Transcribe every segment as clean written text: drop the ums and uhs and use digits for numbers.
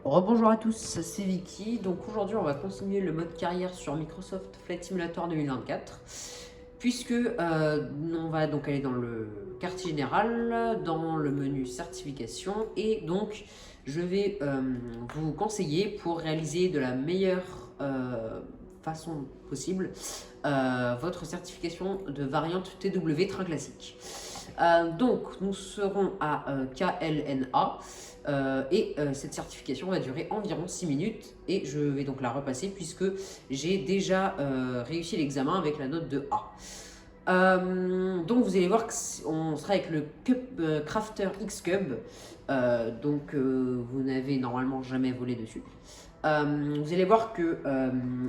Rebonjour à tous, c'est Vicky. Donc aujourd'hui, on va continuer le mode carrière sur Microsoft Flight Simulator 2024, puisque on va donc aller dans le quartier général, dans le menu certification, et donc je vais vous conseiller pour réaliser de la meilleure façon possible votre certification de variante TW train classique. Donc nous serons à KLNA. Cette certification va durer environ 6 minutes et je vais donc la repasser puisque j'ai déjà réussi l'examen avec la note de A. Donc vous allez voir qu'on sera avec le Crafter X Cub, vous n'avez normalement jamais volé dessus. Vous allez voir que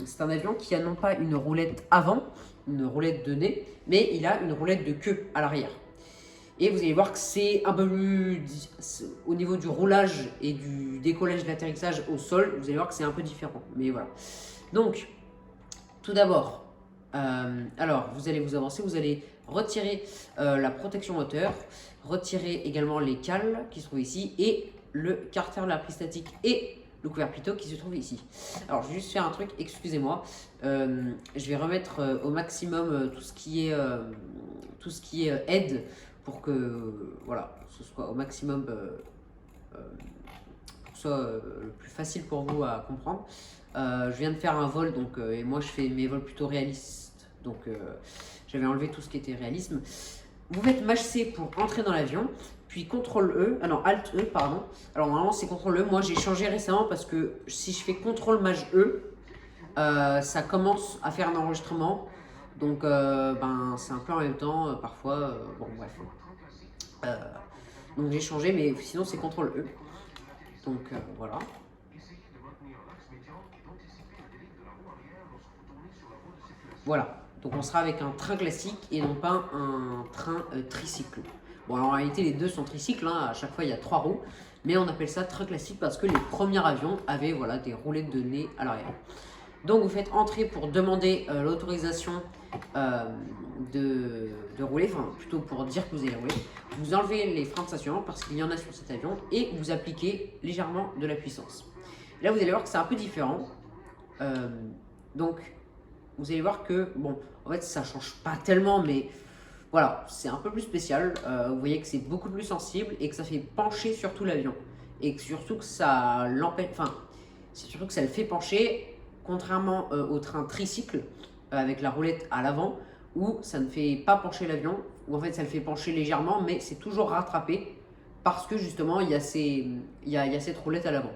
c'est un avion qui a non pas une roulette avant, une roulette de nez, mais il a une roulette de queue à l'arrière. Et vous allez voir que c'est un peu plus au niveau du roulage et du décollage de l'atterrissage au sol, vous allez voir que c'est un peu différent. Mais voilà. Donc, tout d'abord, alors vous allez vous avancer, vous allez retirer la protection moteur, retirer également les cales qui se trouvent ici et le carter de la prise statique et le couvert pitot qui se trouve ici. Alors je vais juste faire un truc, excusez-moi, je vais remettre au maximum tout ce qui est aide pour que voilà, ce soit au maximum pour que ce soit le plus facile pour vous à comprendre. Je viens de faire un vol donc, et moi je fais mes vols plutôt réalistes, donc j'avais enlevé tout ce qui était réalisme. Vous faites Maj C pour entrer dans l'avion, puis CTRL E, ah non, Alt E, pardon. Alors normalement c'est CTRL E, moi j'ai changé récemment parce que si je fais CTRL Maj E, ça commence à faire un enregistrement. Donc c'est un peu en même temps, parfois, bon bref. Donc j'ai changé, mais sinon c'est CTRL E. Donc voilà. Voilà, donc on sera avec un train classique et non pas un train tricycle. Bon, alors en réalité, les deux sont tricycles, hein. À chaque fois il y a 3 roues, mais on appelle ça train classique parce que les premiers avions avaient voilà, des roulettes de nez à l'arrière. Donc vous faites entrer pour demander l'autorisation de rouler, enfin plutôt pour dire que vous allez rouler. Vous enlevez les freins de stationnement parce qu'il y en a sur cet avion et vous appliquez légèrement de la puissance. Là vous allez voir que c'est un peu différent. Donc vous allez voir que, bon, en fait, ça change pas tellement, mais voilà, c'est un peu plus spécial. Vous voyez que c'est beaucoup plus sensible et que ça fait pencher surtout l'avion. Et que surtout que ça l'empêche, enfin, c'est surtout que ça le fait pencher, contrairement au train tricycle, avec la roulette à l'avant, où ça ne fait pas pencher l'avion, où en fait ça le fait pencher légèrement, mais c'est toujours rattrapé parce que justement il y a cette roulette à l'avant.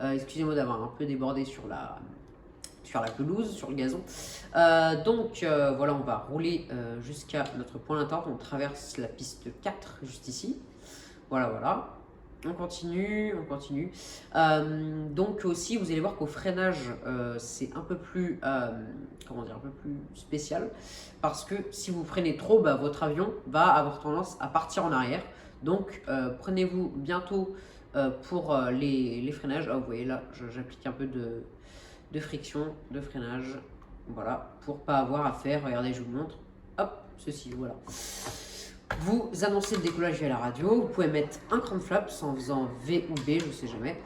Excusez-moi d'avoir un peu débordé sur la pelouse, sur le gazon. Voilà, on va rouler jusqu'à notre point d'attente. On traverse la piste 4 juste ici. Voilà, voilà. On continue, on continue. Donc aussi, vous allez voir qu'au freinage, c'est un peu plus, comment dire, un peu plus spécial. Parce que si vous freinez trop, votre avion va avoir tendance à partir en arrière. Donc, prenez-vous bientôt pour les freinages. Ah, vous voyez là, j'applique un peu de friction, de freinage, voilà, pour pas avoir à faire, regardez, je vous montre, hop, ceci, voilà. Vous annoncez le décollage via la radio, vous pouvez mettre un cran de flaps en faisant V ou B, je sais jamais,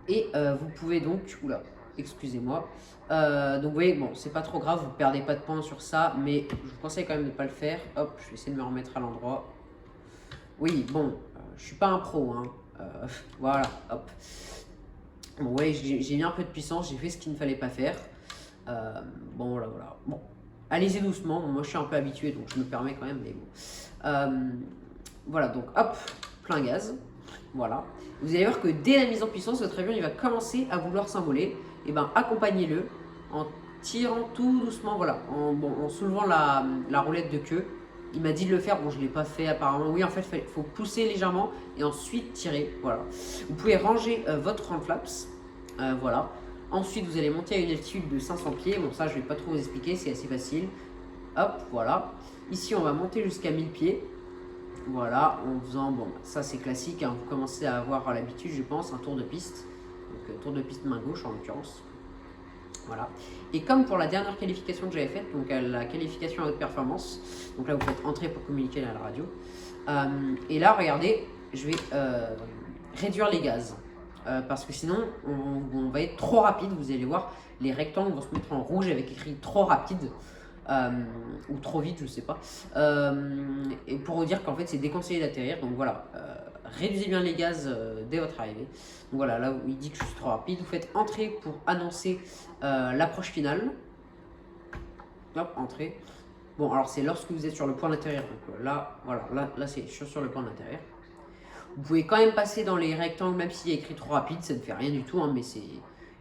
et vous pouvez donc, oula, excusez-moi, donc vous voyez, bon, c'est pas trop grave, vous perdez pas de points sur ça, mais je vous conseille quand même de ne pas le faire, hop, je vais essayer de me remettre à l'endroit, oui, bon, je suis pas un pro, hein, voilà, hop. Bon, ouais, j'ai mis un peu de puissance, j'ai fait ce qu'il ne fallait pas faire. Bon, voilà, voilà. Bon, allez-y doucement. Bon, moi, je suis un peu habitué, donc je me permets quand même, mais bon. Voilà, donc hop, plein gaz. Voilà. Vous allez voir que dès la mise en puissance, votre avion, il va commencer à vouloir s'envoler. Et ben, accompagnez-le en tirant tout doucement, voilà, en soulevant la roulette de queue. Il m'a dit de le faire, bon je ne l'ai pas fait apparemment. Oui, en fait, il faut pousser légèrement et ensuite tirer, voilà. Vous pouvez ranger votre hand flaps, voilà. Ensuite, vous allez monter à une altitude de 500 pieds. Bon, ça, je ne vais pas trop vous expliquer, c'est assez facile. Hop, voilà. Ici, on va monter jusqu'à 1000 pieds. Voilà, en faisant, bon, ça c'est classique, hein, vous commencez à avoir l'habitude, je pense, un tour de piste. Donc, tour de piste main gauche en l'occurrence. Voilà. Et comme pour la dernière qualification que j'avais faite, donc la qualification à haute performance, donc là vous faites entrer pour communiquer à la radio. Et là, regardez, je vais réduire les gaz. parce que sinon on va être trop rapide. Vous allez voir, les rectangles vont se mettre en rouge avec écrit trop rapide. Ou trop vite, je sais pas. Et pour vous dire qu'en fait c'est déconseillé d'atterrir, donc voilà, réduisez bien les gaz dès votre arrivée. Donc voilà, là où il dit que je suis trop rapide, vous faites entrer pour annoncer l'approche finale. Hop, entrée. Bon, alors c'est lorsque vous êtes sur le point d'atterrir. Donc là, voilà, là c'est sur le point d'atterrir. Vous pouvez quand même passer dans les rectangles, même s'il y a écrit trop rapide, ça ne fait rien du tout, hein, mais c'est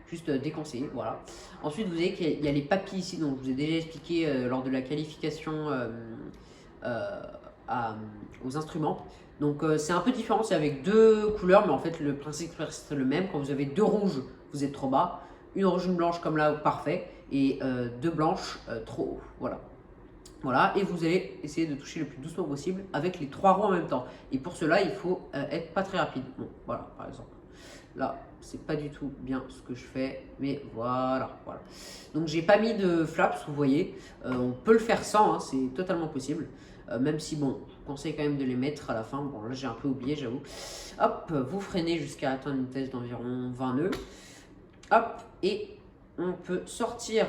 juste déconseillé, voilà. Ensuite, vous voyez qu'il y a les papilles ici, donc je vous ai déjà expliqué lors de la qualification aux instruments. Donc c'est un peu différent, c'est avec deux couleurs, mais en fait le principe reste le même. Quand vous avez deux rouges, vous êtes trop bas, une rouge, une blanche comme là, parfait, et deux blanches trop haut, voilà. Voilà, et vous allez essayer de toucher le plus doucement possible avec les trois roues en même temps. Et pour cela, il faut être pas très rapide. Bon, voilà, par exemple. Là, c'est pas du tout bien ce que je fais, mais voilà. Donc, j'ai pas mis de flaps, vous voyez. On peut le faire sans, hein, c'est totalement possible. Même si, bon, je conseille quand même de les mettre à la fin. Bon, là, j'ai un peu oublié, j'avoue. Hop, vous freinez jusqu'à atteindre une vitesse d'environ 20 nœuds. Hop, et on peut sortir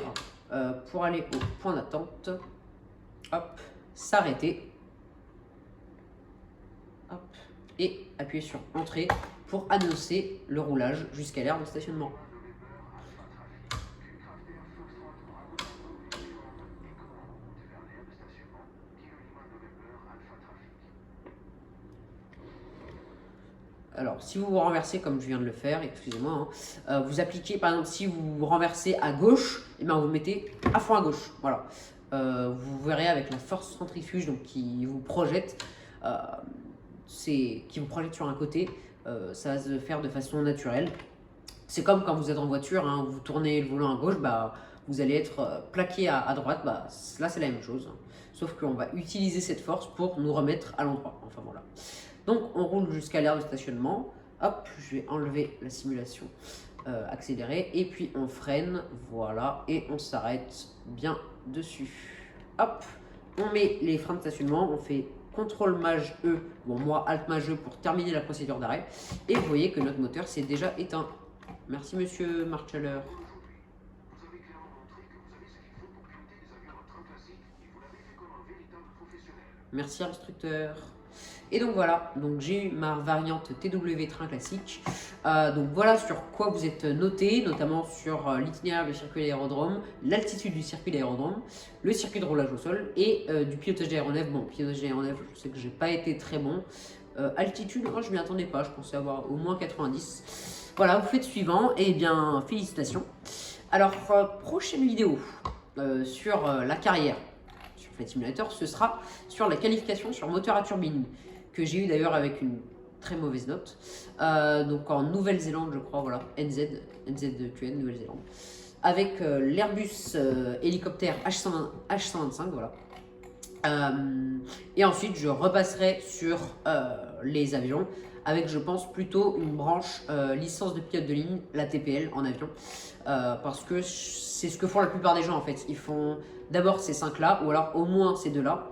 pour aller au point d'attente. Hop, s'arrêter. Hop, et appuyer sur entrée pour annoncer le roulage jusqu'à l'aire de stationnement. Alors, si vous vous renversez comme je viens de le faire, excusez-moi, hein, vous appliquez, par exemple, si vous vous renversez à gauche, et bien vous mettez à fond à gauche. Voilà. Vous verrez avec la force centrifuge donc, qui vous projette, sur un côté, ça va se faire de façon naturelle. C'est comme quand vous êtes en voiture, hein, vous tournez le volant à gauche, bah, vous allez être plaqué à droite. Bah, là, c'est la même chose. Hein. Sauf qu'on va utiliser cette force pour nous remettre à l'endroit. Enfin, voilà. Donc, on roule jusqu'à l'aire de stationnement. Hop, je vais enlever la simulation accélérée. Et puis, on freine. Voilà. Et on s'arrête bien dessus. Hop, on met les freins de stationnement. On fait CTRL Maj E. Bon, moi, Alt Maj E pour terminer la procédure d'arrêt. Et vous voyez que notre moteur s'est déjà éteint. Merci, monsieur Marchaler. Merci, instructeur. Et donc voilà, donc j'ai eu ma variante TW train classique. Donc voilà sur quoi vous êtes noté, notamment sur l'itinéraire du circuit d'aérodrome, l'altitude du circuit d'aérodrome, le circuit de roulage au sol et du pilotage d'aéronef. Bon, pilotage d'aéronef, je sais que j'ai pas été très bon. Altitude, moi je m'y attendais pas, je pensais avoir au moins 90. Voilà, vous faites suivant, et bien félicitations. Alors, prochaine vidéo sur la carrière sur Flight Simulator, ce sera sur la qualification sur moteur à turbine, que j'ai eu d'ailleurs avec une très mauvaise note. Donc en Nouvelle-Zélande, je crois, voilà, NZQN, Nouvelle-Zélande, avec l'Airbus hélicoptère H125, voilà. Et ensuite, je repasserai sur les avions avec, je pense, plutôt une branche licence de pilote de ligne, la TPL en avion, parce que c'est ce que font la plupart des gens en fait. Ils font d'abord ces 5-là, ou alors au moins ces 2-là,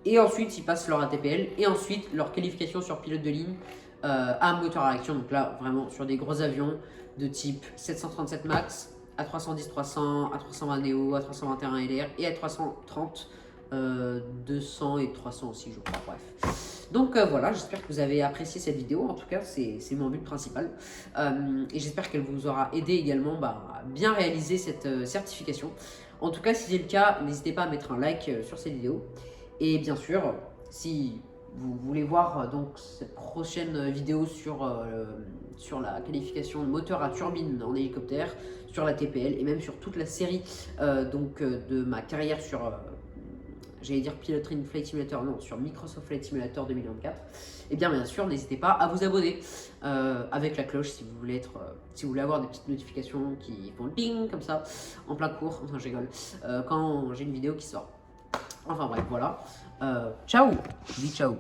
et ensuite ils passent leur ATPL, et ensuite leur qualification sur pilote de ligne à moteur à réaction. Donc là, vraiment sur des gros avions de type 737 MAX, A310-300, A320 Neo, A321 LR et A330. 200 et 300 aussi, je crois, bref. Donc voilà, j'espère que vous avez apprécié cette vidéo, en tout cas c'est mon but principal, et j'espère qu'elle vous aura aidé également à bien réaliser cette certification. En tout cas, si c'est le cas, n'hésitez pas à mettre un like sur cette vidéo, et bien sûr, si vous voulez voir donc cette prochaine vidéo sur la qualification de moteur à turbine en hélicoptère, sur la TPL, et même sur toute la série de ma carrière sur... j'allais dire Pilot Training Flight Simulator, non, sur Microsoft Flight Simulator 2024, et bien sûr, n'hésitez pas à vous abonner avec la cloche si vous voulez avoir des petites notifications qui font le ping comme ça, en plein cours, enfin je rigole, quand j'ai une vidéo qui sort. Enfin bref, voilà. Ciao, je dis ciao.